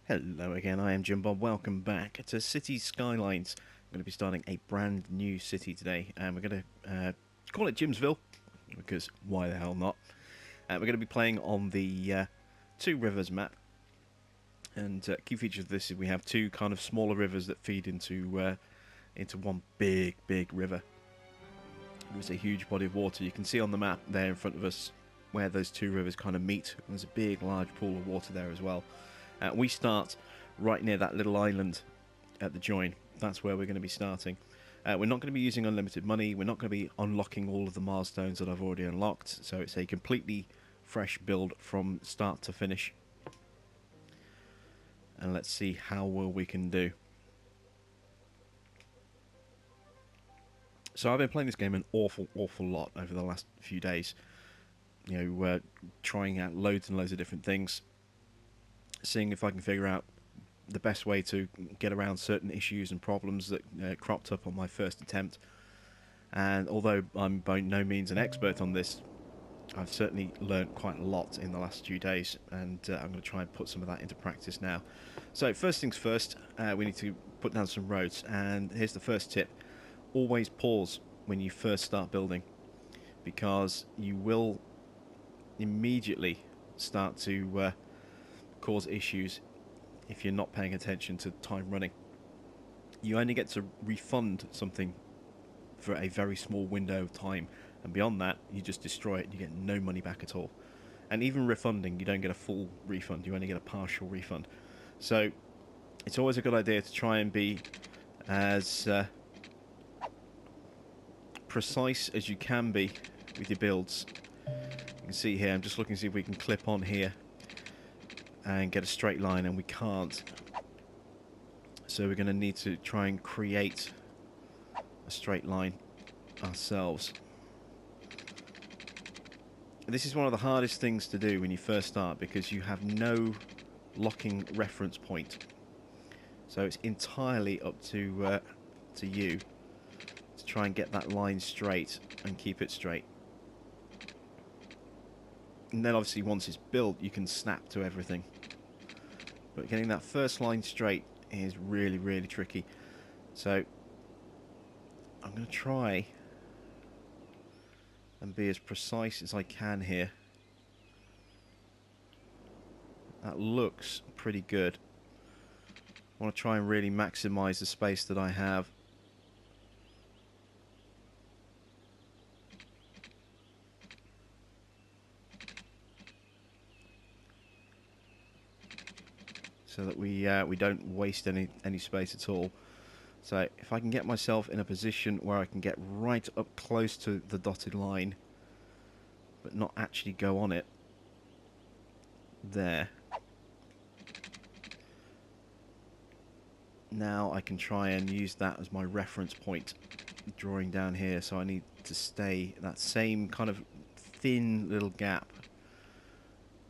Hello again, I am Jim Bob. Welcome back to City Skylines. I'm going to be starting a brand new city today, and we're going to call it Jimsville, because why the hell not? We're going to be playing on the Two Rivers map, and key features of this is we have two kind of smaller rivers that feed into one big river. There's a huge body of water. You can see on the map there in front of us where those two rivers kind of meet. There's a big, large pool of water there as well. We start right near that little island at the join. That's where we're going to be starting. We're not going to be using unlimited money. We're not going to be unlocking all of the milestones that I've already unlocked. So it's a completely fresh build from start to finish. And let's see how well we can do. So I've been playing this game an awful lot over the last few days. You know, trying out loads and loads of different things. Seeing if I can figure out the best way to get around certain issues and problems that cropped up on my first attempt. And although I'm by no means an expert on this, I've certainly learnt quite a lot in the last few days, and I'm going to try and put some of that into practice now. So first things first, we need to put down some roads, and here's the first tip. Always pause when you first start building, because you will immediately start to cause issues if you're not paying attention to time running. You only get to refund something for a very small window of time, and beyond that you just destroy it and you get no money back at all. And even refunding, you don't get a full refund, you only get a partial refund. So it's always a good idea to try and be as precise as you can be with your builds. You can see here, I'm just looking to see if we can clip on here and get a straight line, and we can't. So we're going to need to try and create a straight line ourselves. This is one of the hardest things to do when you first start, because you have no locking reference point. So it's entirely up to you to try and get that line straight and keep it straight. And then obviously once it's built you can snap to everything. But getting that first line straight is really tricky. So I'm going to try and be as precise as I can here. That looks pretty good. I want to try and really maximize the space that I have. So that we don't waste any space at all. So if I can get myself in a position where I can get right up close to the dotted line, but not actually go on it, there. Now I can try and use that as my reference point, drawing down here. So I need to stay that same kind of thin little gap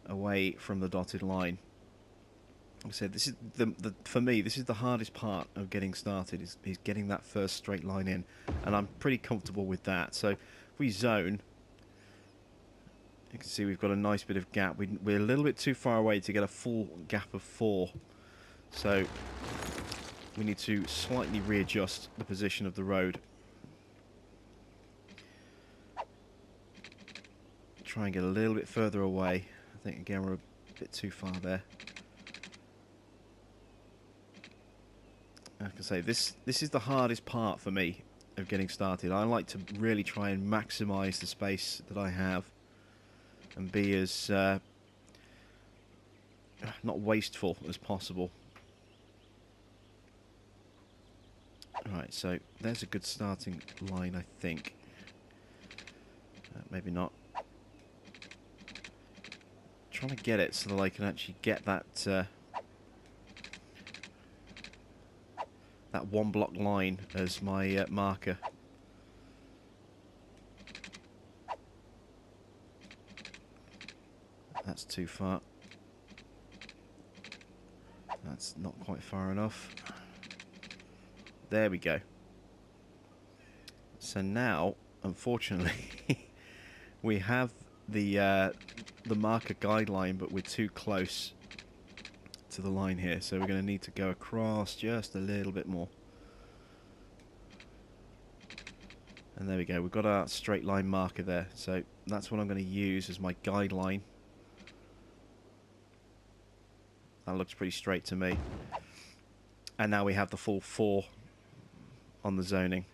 away from the dotted line. Like I said, this is for me, this is the hardest part of getting started, is getting that first straight line in, and I'm pretty comfortable with that. So if we zone, you can see we've got a nice bit of gap. We're a little bit too far away to get a full gap of 4, so we need to slightly readjust the position of the road. Try and get a little bit further away. I think again we're a bit too far there. Like I say, this is the hardest part for me of getting started. I like to really try and maximise the space that I have and be as not wasteful as possible. Right, so there's a good starting line, I think. Maybe not. Trying to get it so that I can actually get that that 1 block line as my marker. That's too far. That's not quite far enough. There we go. So now, unfortunately, we have the marker guideline, but we're too close to the line here, so we're going to need to go across just a little bit more. And there we go, we've got our straight line marker there, so that's what I'm going to use as my guideline. That looks pretty straight to me. And now we have the full 4 on the zoning.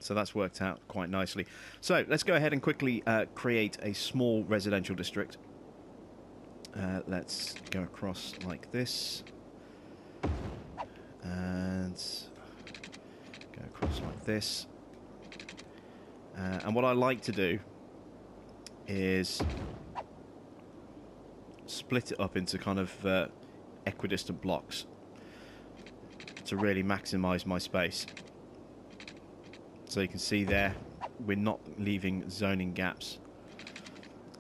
So that's worked out quite nicely. So let's go ahead and quickly create a small residential district. Let's go across like this. And go across like this. And what I like to do is split it up into kind of equidistant blocks to really maximize my space. So you can see there, we're not leaving zoning gaps.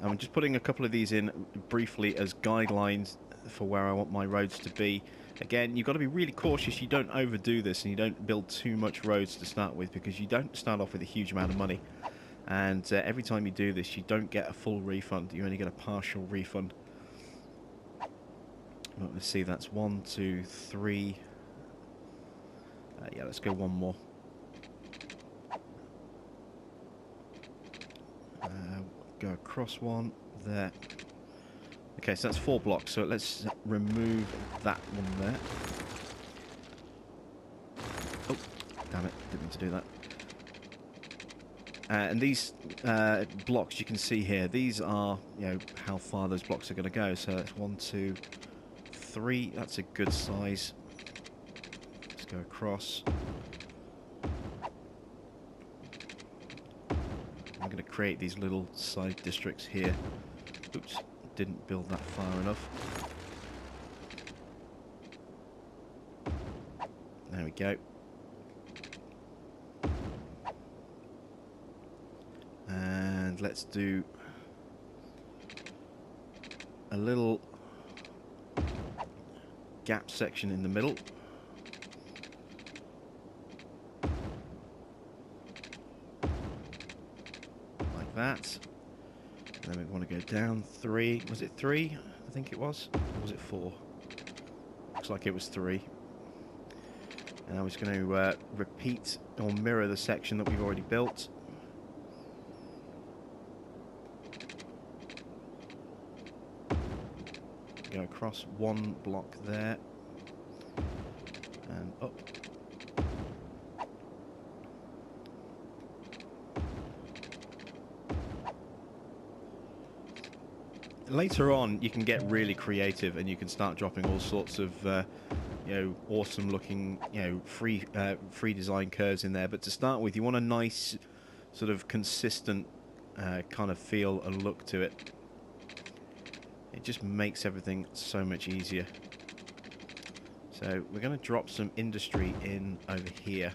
I'm just putting a couple of these in briefly as guidelines for where I want my roads to be. Again, you've got to be really cautious you don't overdo this and you don't build too much roads to start with, because you don't start off with a huge amount of money. And every time you do this, you don't get a full refund. You only get a partial refund. Well, let's see, that's 1, 2, 3. Yeah, let's go one more. Go across one there. Okay, so that's 4 blocks. So let's remove that one there. Oh, damn it! Didn't mean to do that. And these blocks you can see here, these are, you know, how far those blocks are going to go. So that's 1, 2, 3. That's a good size. Let's go across. I'm going to create these little side districts here. Oops, didn't build that far enough. There we go. And let's do a little gap section in the middle. That, and then we want to go down 3. Was it 3? I think it was. Or was it 4? Looks like it was 3. And I was going to repeat or mirror the section that we've already built. Go across 1 block there and up. Later on, you can get really creative, and you can start dropping all sorts of, you know, awesome-looking, you know, free design curves in there. But to start with, you want a nice, sort of consistent kind of feel and look to it. It just makes everything so much easier. So we're going to drop some industry in over here.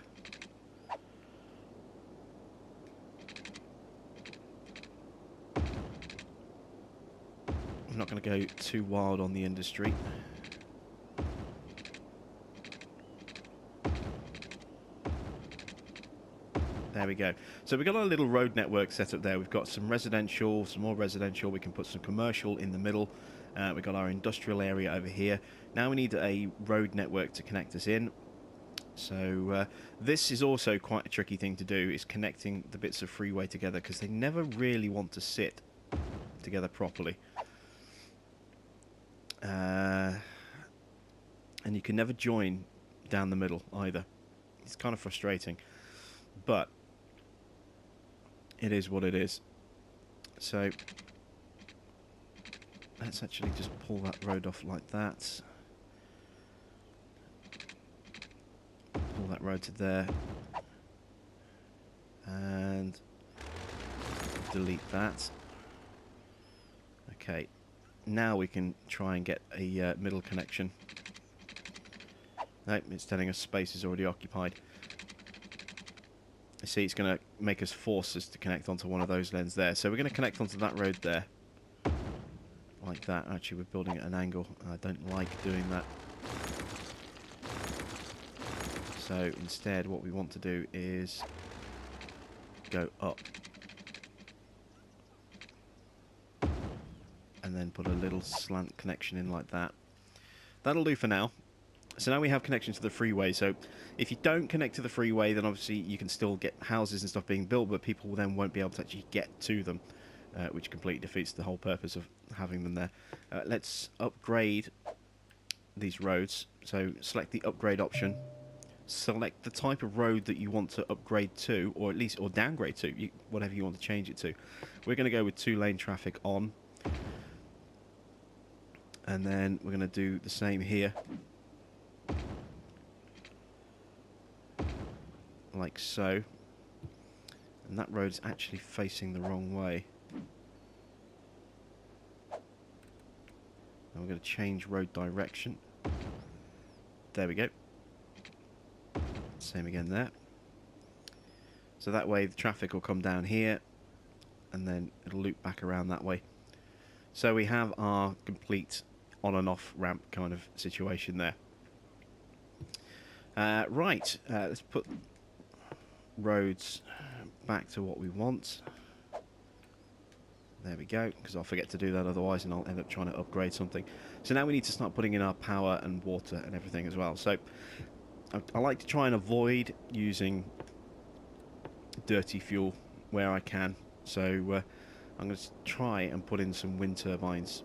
I'm not going to go too wild on the industry. There we go. So we've got our little road network set up there. We've got some residential, some more residential. We can put some commercial in the middle. We've got our industrial area over here. Now we need a road network to connect us in. So this is also quite a tricky thing to do, is connecting the bits of freeway together, because they never really want to sit together properly. And you can never join down the middle either. It's kind of frustrating, but it is what it is. So let's actually just pull that road off like that. Pull that road to there. And delete that. Okay. Now we can try and get a middle connection. Nope, it's telling us space is already occupied. You see, it's going to make us force us to connect onto one of those lanes there. So we're going to connect onto that road there. Like that. Actually, we're building at an angle. I don't like doing that. So instead, what we want to do is go up. And then put a little slant connection in like that. that'll do for now. So now we have connection to the freeway. So if you don't connect to the freeway, then obviously you can still get houses and stuff being built, but people then won't be able to actually get to them, which completely defeats the whole purpose of having them there. Let's upgrade these roads. So select the upgrade option. Select the type of road that you want to upgrade to, or at least or downgrade to, whatever you want to change it to. We're going to go with 2-lane traffic on, and then we're going to do the same here, like so. And that road is actually facing the wrong way. And we're going to change road direction. There we go. Same again there. So that way the traffic will come down here and then it'll loop back around that way. So we have our complete on and off ramp kind of situation there. Right, let's put roads back to what we want. There we go, because I'll forget to do that otherwise and I'll end up trying to upgrade something. So now we need to start putting in our power and water and everything as well. So I like to try and avoid using dirty fuel where I can. So I'm going to try and put in some wind turbines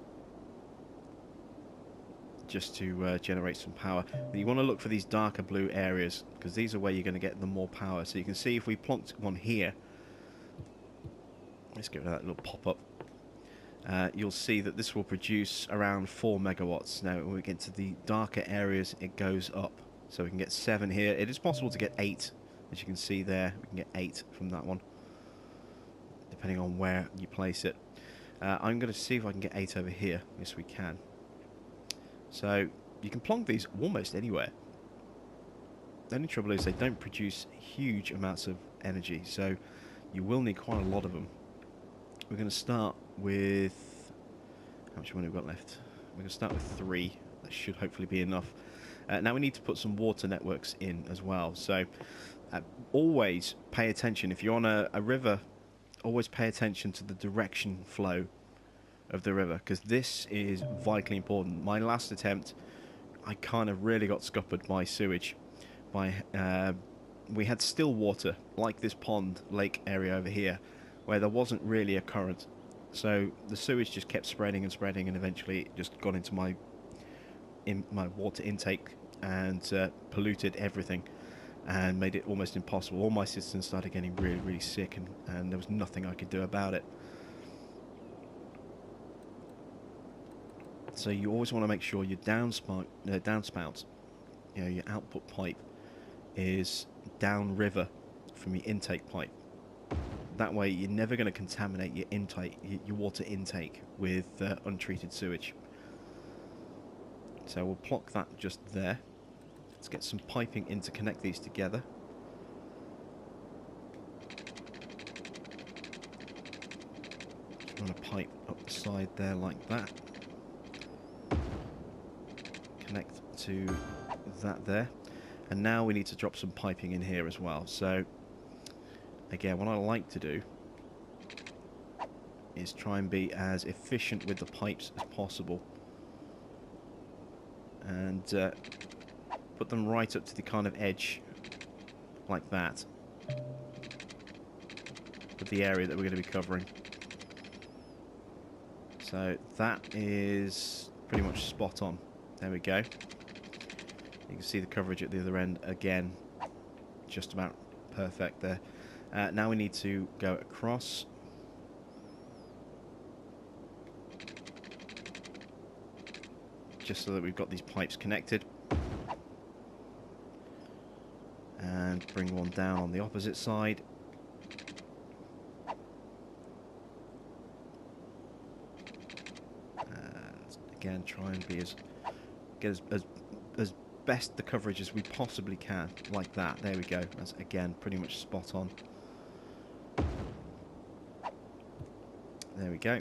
just to generate some power. But you want to look for these darker blue areas, because these are where you're going to get the more power. So you can see if we plonked one here, let's get rid of that little pop-up. You'll see that this will produce around 4 megawatts. Now when we get to the darker areas, it goes up. So we can get 7 here. It is possible to get 8, as you can see there. We can get 8 from that one, depending on where you place it. I'm going to see if I can get 8 over here. Yes, we can. So you can plonk these almost anywhere. The only trouble is they don't produce huge amounts of energy, so you will need quite a lot of them. We're going to start with... how much money have we got left? We're going to start with 3. That should hopefully be enough. Now we need to put some water networks in as well. So always pay attention. If you're on a river, always pay attention to the direction flow of the river, because this is vitally important. My last attempt, I kind of really got scuppered by sewage. We had still water, like this pond, lake area over here, where there wasn't really a current. So the sewage just kept spreading and spreading, and eventually it just got into my water intake and polluted everything and made it almost impossible. All my citizens started getting really, really sick, and there was nothing I could do about it. So you always want to make sure your downspout, your output pipe, is downriver from your intake pipe. That way you're never going to contaminate your water intake with untreated sewage. So we'll plonk that just there. Let's get some piping in to connect these together. Run a pipe up the side there like that. Connect to that there. And now we need to drop some piping in here as well. So again, what I like to do is try and be as efficient with the pipes as possible, and put them right up to the kind of edge like that of the area that we're going to be covering. So that is pretty much spot on. There we go. You can see the coverage at the other end again, just about perfect there. Now we need to go across. Just so that we've got these pipes connected. And bring one down on the opposite side. Again, try and be get as best the coverage as we possibly can, like that. There we go. That's again pretty much spot on. There we go.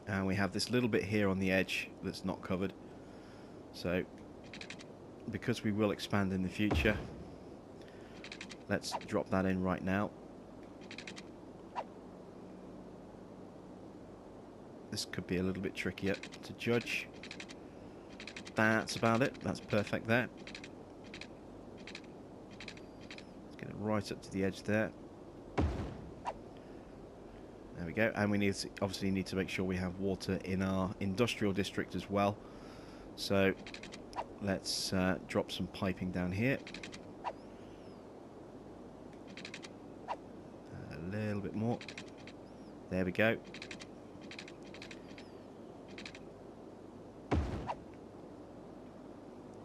And we have this little bit here on the edge that's not covered. So because we will expand in the future, let's drop that in right now. This could be a little bit trickier to judge. That's about it. That's perfect there. Let's get it right up to the edge there. There we go. And we obviously need to make sure we have water in our industrial district as well. So let's drop some piping down here. A little bit more. There we go.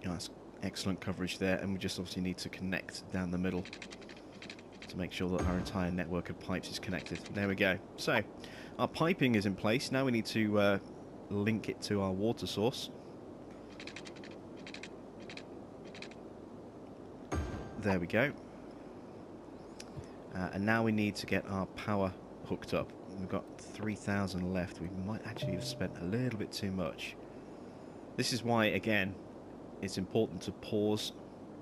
Oh, that's excellent coverage there, and we just obviously need to connect down the middle to make sure that our entire network of pipes is connected. There we go. So our piping is in place. Now we need to link it to our water source. There we go. And now we need to get our power hooked up. We've got 3,000 left. We might actually have spent a little bit too much. This is why, again, it's important to pause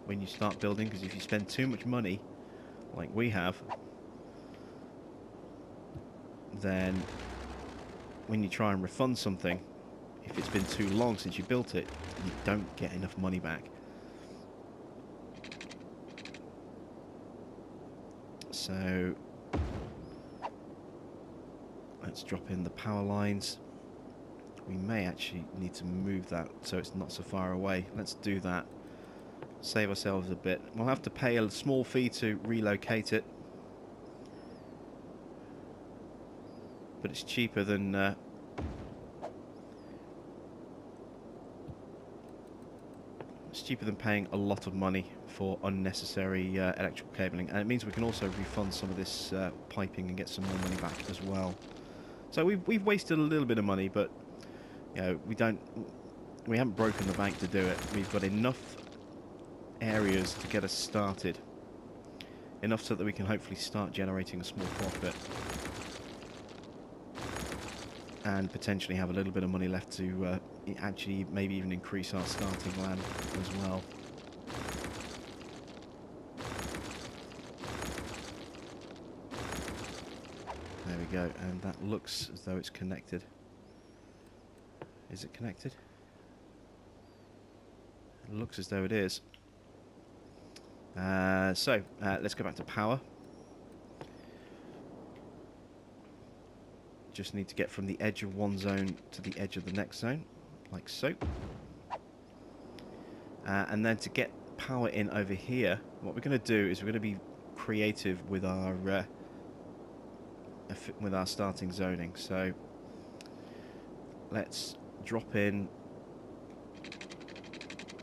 when you start building, because if you spend too much money, like we have, then when you try and refund something, if it's been too long since you built it, you don't get enough money back. So let's drop in the power lines. We may actually need to move that so it's not so far away. Let's do that. Save ourselves a bit. We'll have to pay a small fee to relocate it, but it's cheaper than paying a lot of money for unnecessary electrical cabling, and it means we can also refund some of this piping and get some more money back as well. So we've wasted a little bit of money, but you know, we haven't broken the bank to do it. We've got enough areas to get us started, enough so that we can hopefully start generating a small profit and potentially have a little bit of money left to actually maybe even increase our starting land as well. There we go, and that looks as though it's connected. Is it connected? It looks as though it is. So let's go back to power. Just need to get from the edge of one zone to the edge of the next zone, like so. And then to get power in over here, what we're going to do is we're going to be creative with our starting zoning. So let's drop in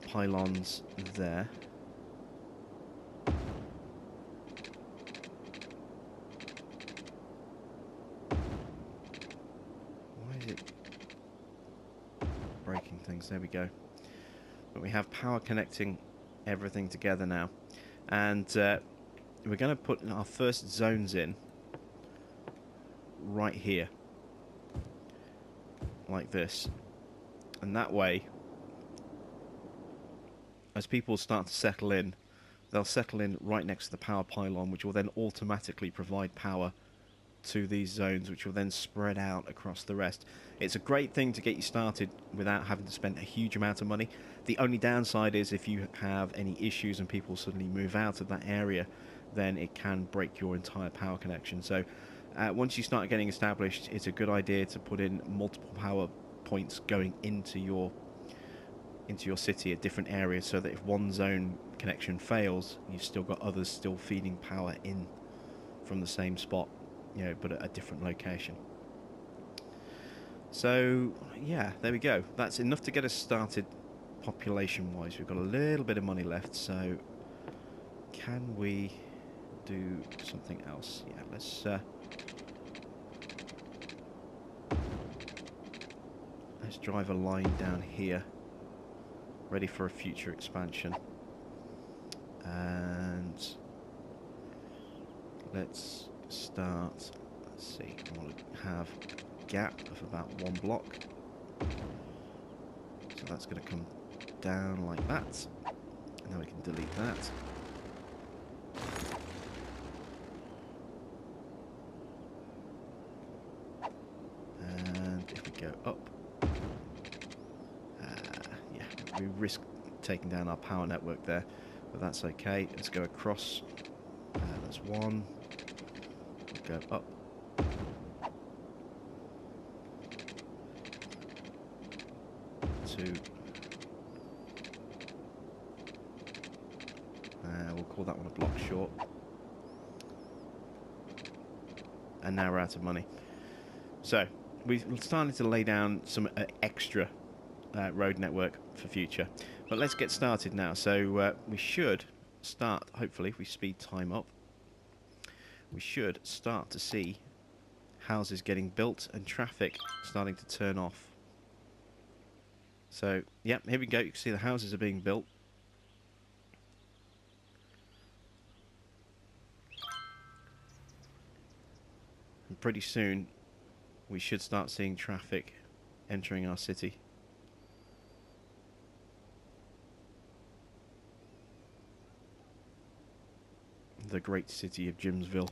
pylons there. Why is it breaking things? There we go. But we have power connecting everything together now, and we're going to put our first zones in right here, like this, and that way, as people start to settle in, they'll settle in right next to the power pylon, which will then automatically provide power to these zones, which will then spread out across the rest. It's a great thing to get you started without having to spend a huge amount of money. The only downside is if you have any issues and people suddenly move out of that area, then it can break your entire power connection. So once you start getting established, it's a good idea to put in multiple power points going into your city at different areas, so that if one zone connection fails, you've still got others still feeding power in from the same spot, you know, but at a different location. So yeah, there we go. That's enough to get us started population wise. We've got a little bit of money left, so can we do something else? Yeah, let's drive a line down here, ready for a future expansion. And let's start, let's see, I want to have a gap of about 1 block. So that's going to come down like that. And then we can delete that. And if we go up. Yeah, we risk taking down our power network there, but that's okay. Let's go across. That's one. Go up. Two. We'll call that one a block short. And now we're out of money. So we're starting to lay down some extra road network for future. But let's get started now. So we should start, hopefully, if we speed time up, we should start to see houses getting built and traffic starting to turn off. So, yep, here we go. You can see the houses are being built. And pretty soon, we should start seeing traffic entering our city. The great city of Jimsville.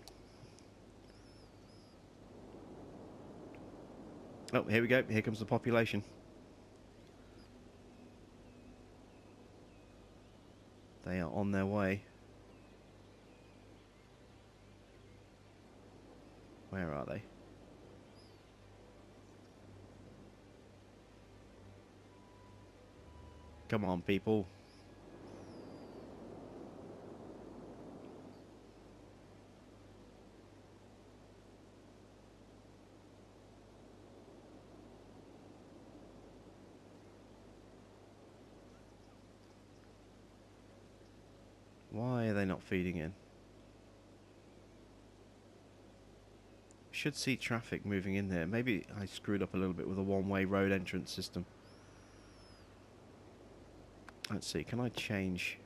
Oh, here we go. Here comes the population. They are on their way. Where are they? Come on, people. Why are they not feeding in? Should see traffic moving in there. Maybe I screwed up a little bit with a one-way road entrance system. Let's see, can I change?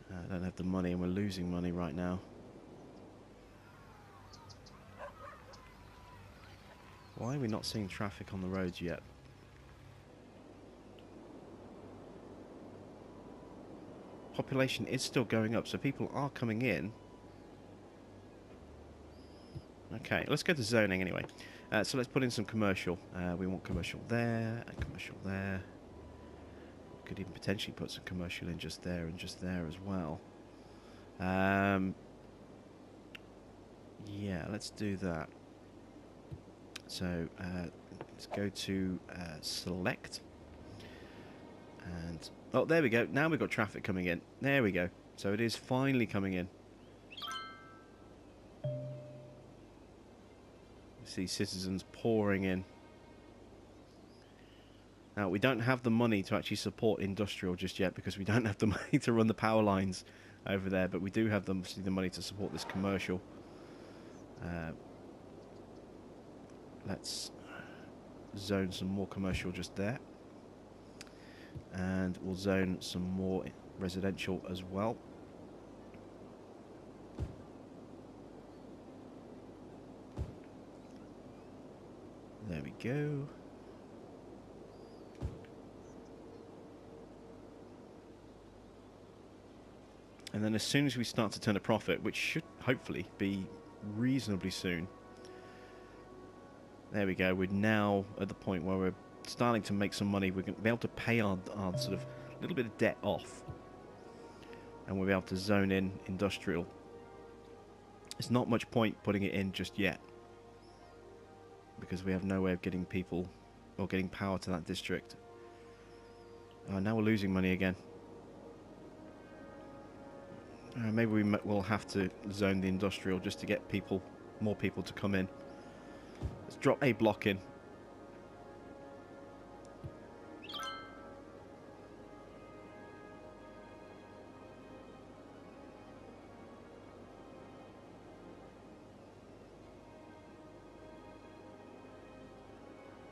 I don't have the money and we're losing money right now. Why are we not seeing traffic on the roads yet? Population is still going up, so people are coming in. Okay, let's go to zoning anyway. So let's put in some commercial. We want commercial there and commercial there. Could even potentially put some commercial in just there and just there as well. Yeah, let's do that. So let's go to select. And oh, there we go. Now we've got traffic coming in. There we go. So it is finally coming in. You see citizens pouring in. Now, we don't have the money to actually support industrial just yet because we don't have the money to run the power lines over there, but we do have the money to support this commercial. Let's zone some more commercial just there. And we'll zone some more residential as well. There we go. And then as soon as we start to turn a profit, which should hopefully be reasonably soon. There we go. We're now at the point where we're starting to make some money. We're going to be able to pay our sort of little bit of debt off. And we'll be able to zone in industrial. There's not much point putting it in just yet. Because we have no way of getting people or getting power to that district. Now we're losing money again. Maybe we'll have to zone the industrial just to get more people to come in. Let's drop a block in.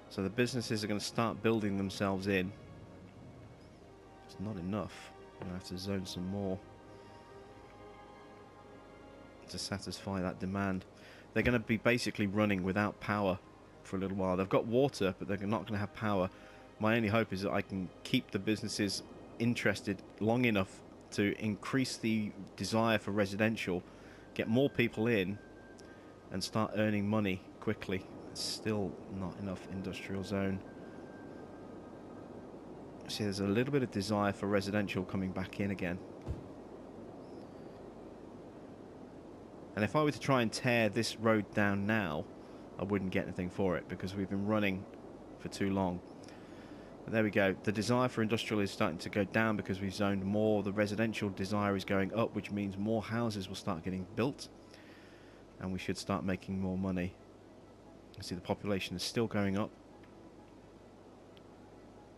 So the businesses are going to start building themselves in. It's not enough. I'm going to have to zone some more to satisfy that demand. They're going to be basically running without power for a little while. They've got water, but they're not going to have power. My only hope is that I can keep the businesses interested long enough to increase the desire for residential, get more people in, and start earning money quickly. Still not enough industrial zone. See, there's a little bit of desire for residential coming back in again. And if I were to try and tear this road down now, I wouldn't get anything for it because we've been running for too long. But there we go. The desire for industrial is starting to go down because we've zoned more. The residential desire is going up, which means more houses will start getting built. And we should start making more money. You see the population is still going up,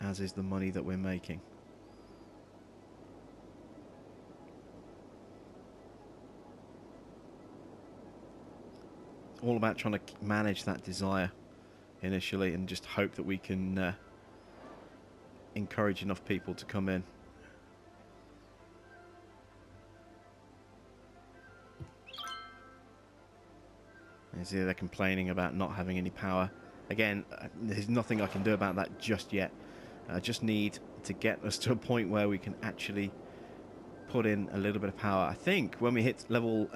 as is the money that we're making. All about trying to manage that desire initially and just hope that we can encourage enough people to come in. You see they're complaining about not having any power. Again, there's nothing I can do about that just yet. I just need to get us to a point where we can actually put in a little bit of power. I think when we hit level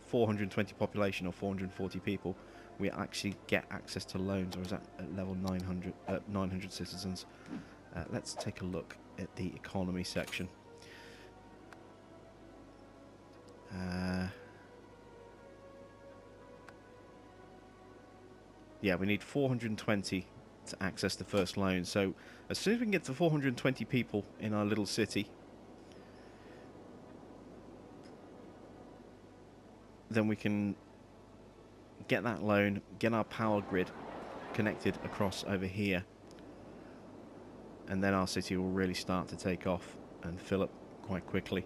420 population or 440 people, we actually get access to loans, or is that at level 900 citizens? Let's take a look at the economy section. Yeah, we need 420 to access the first loan. So as soon as we can get to 420 people in our little city, then we can get that loan, get our power grid connected across over here, and then our city will really start to take off and fill up quite quickly.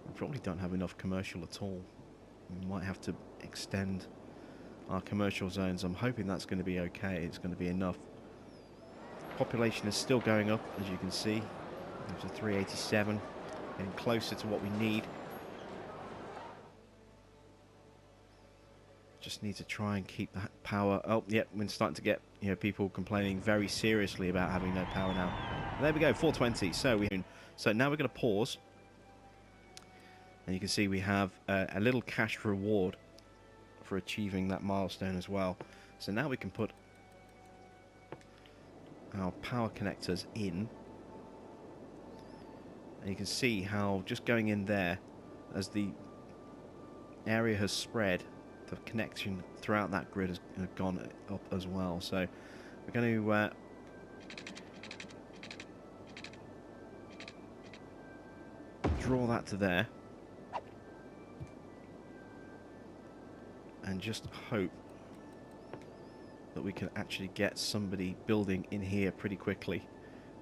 We probably don't have enough commercial at all. We might have to extend our commercial zones. I'm hoping that's going to be okay. It's going to be enough. Population is still going up, as you can see. There's a 387, getting closer to what we need. Just need to try and keep that power. Oh, yep, we're starting to get, you know, people complaining very seriously about having no power now. There we go, 420. So now we're going to pause, and you can see we have a little cash reward for achieving that milestone as well. So now we can put our power connectors in, and you can see how just going in there, as the area has spread, the connection throughout that grid has gone up as well. So we're going to draw that to there and just hope that we can actually get somebody building in here pretty quickly,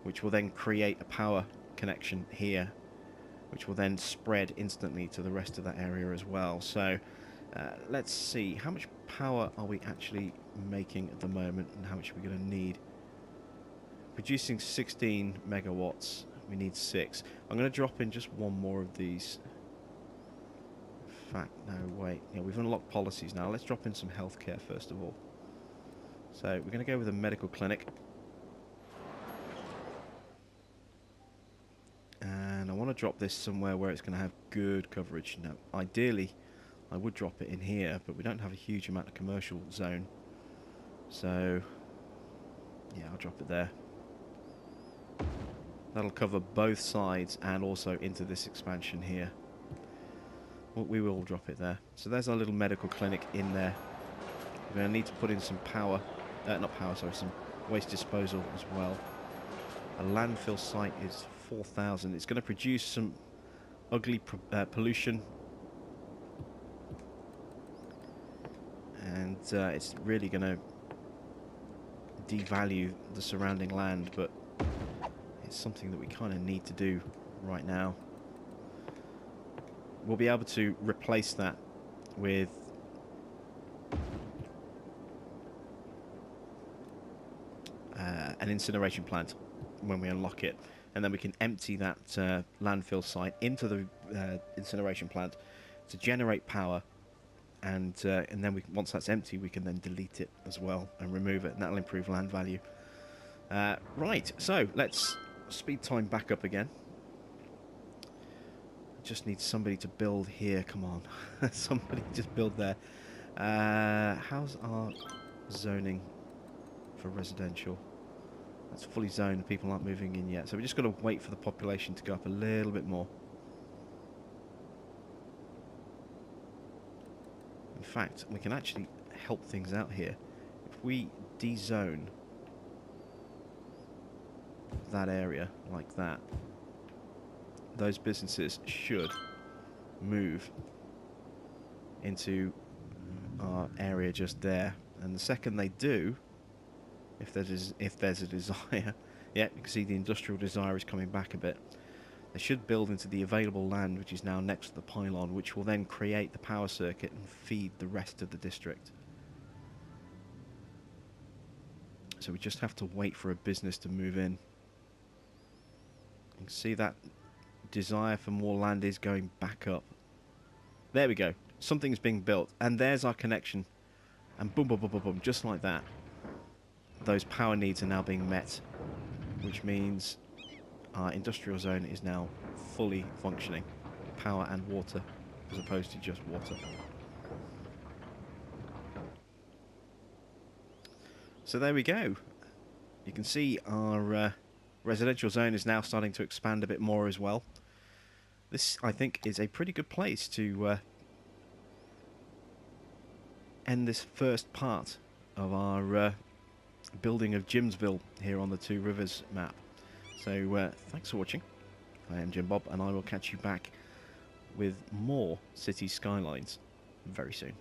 which will then create a power connection here, which will then spread instantly to the rest of that area as well. So let's see, how much power are we actually making at the moment and how much are we going to need? Producing 16 megawatts, we need 6. I'm going to drop in just one more of these. In fact, no, wait. Yeah, we've unlocked policies now. Let's drop in some healthcare first of all. So we're going to go with a medical clinic. And I want to drop this somewhere where it's going to have good coverage. Now, ideally, I would drop it in here, but we don't have a huge amount of commercial zone. So, yeah, I'll drop it there. That'll cover both sides and also into this expansion here. Well, we will drop it there. So there's our little medical clinic in there. We're going to need to put in some power, not power, sorry, some waste disposal as well. A landfill site is 4,000. It's going to produce some ugly pollution. And it's really going to devalue the surrounding land, but it's something that we kind of need to do right now. We'll be able to replace that with an incineration plant when we unlock it, and then we can empty that landfill site into the incineration plant to generate power, and then once that's empty, we can then delete it as well and remove it, and that'll improve land value. Right, so let's speed time back up again. Just need somebody to build here. Come on, somebody just build there. How's our zoning for residential. That's fully zoned, people aren't moving in yet. So we're just got to wait for the population to go up a little bit more. In fact, we can actually help things out here. If we dezone that area like that, those businesses should move into our area just there. And the second they do, if there's a desire, yeah, you can see the industrial desire is coming back a bit. They should build into the available land, which is now next to the pylon, which will then create the power circuit and feed the rest of the district. So we just have to wait for a business to move in. You can see that desire for more land is going back up. There we go. Something's being built. And there's our connection. And boom, boom, boom, boom, boom, just like that. Those power needs are now being met, which means our industrial zone is now fully functioning. Power and water, as opposed to just water. So there we go. You can see our residential zone is now starting to expand a bit more as well. This, I think, is a pretty good place to end this first part of our building of Jimsville here on the Two Rivers map. So thanks for watching. I am Jim Bob, and I will catch you back with more City Skylines very soon.